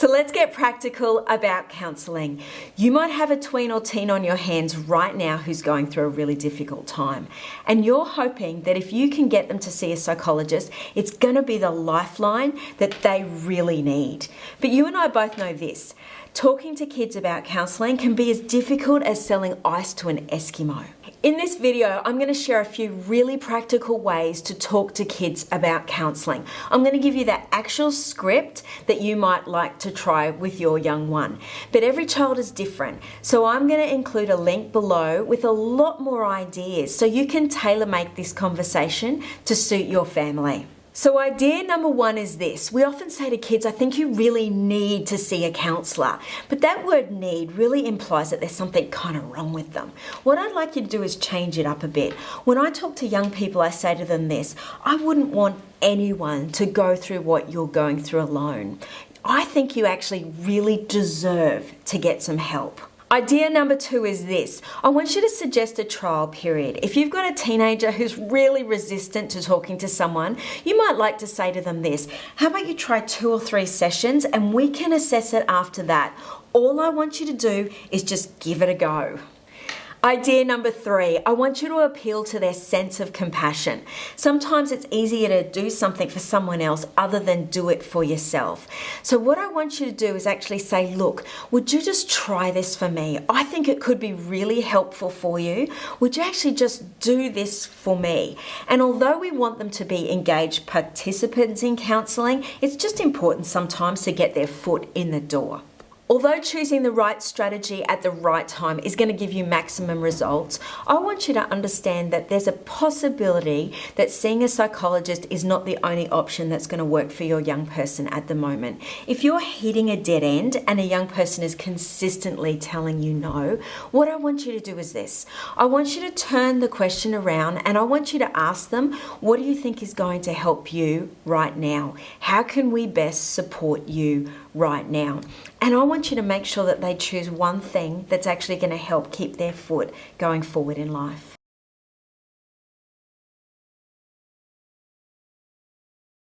So let's get practical about counselling. You might have a tween or teen on your hands right now who's going through a really difficult time. And you're hoping that if you can get them to see a psychologist, it's going to be the lifeline that they really need. But you and I both know this. Talking to kids about counselling can be as difficult as selling ice to an Eskimo. In this video, I'm going to share a few really practical ways to talk to kids about counselling. I'm going to give you that actual script that you might like to try with your young one. But every child is different, so I'm going to include a link below with a lot more ideas so you can tailor-make this conversation to suit your family. So idea number one is this. We often say to kids, I think you really need to see a counsellor. But that word need really implies that there's something kind of wrong with them. What I'd like you to do is change it up a bit. When I talk to young people, I say to them this: I wouldn't want anyone to go through what you're going through alone. I think you actually really deserve to get some help. Idea number two is this. I want you to suggest a trial period. If you've got a teenager who's really resistant to talking to someone, you might like to say to them this: how about you try 2 or 3 sessions and we can assess it after that. All I want you to do is just give it a go. Idea number 3, I want you to appeal to their sense of compassion. Sometimes it's easier to do something for someone else other than do it for yourself. So what I want you to do is actually say, look, would you just try this for me? I think it could be really helpful for you. Would you actually just do this for me? And although we want them to be engaged participants in counselling, it's just important sometimes to get their foot in the door. Although choosing the right strategy at the right time is going to give you maximum results, I want you to understand that there's a possibility that seeing a psychologist is not the only option that's going to work for your young person at the moment. If you're hitting a dead end and a young person is consistently telling you no, what I want you to do is this. I want you to turn the question around and I want you to ask them, what do you think is going to help you right now? How can we best support you right now? And I want you to make sure that they choose one thing that's actually going to help keep their foot going forward in life.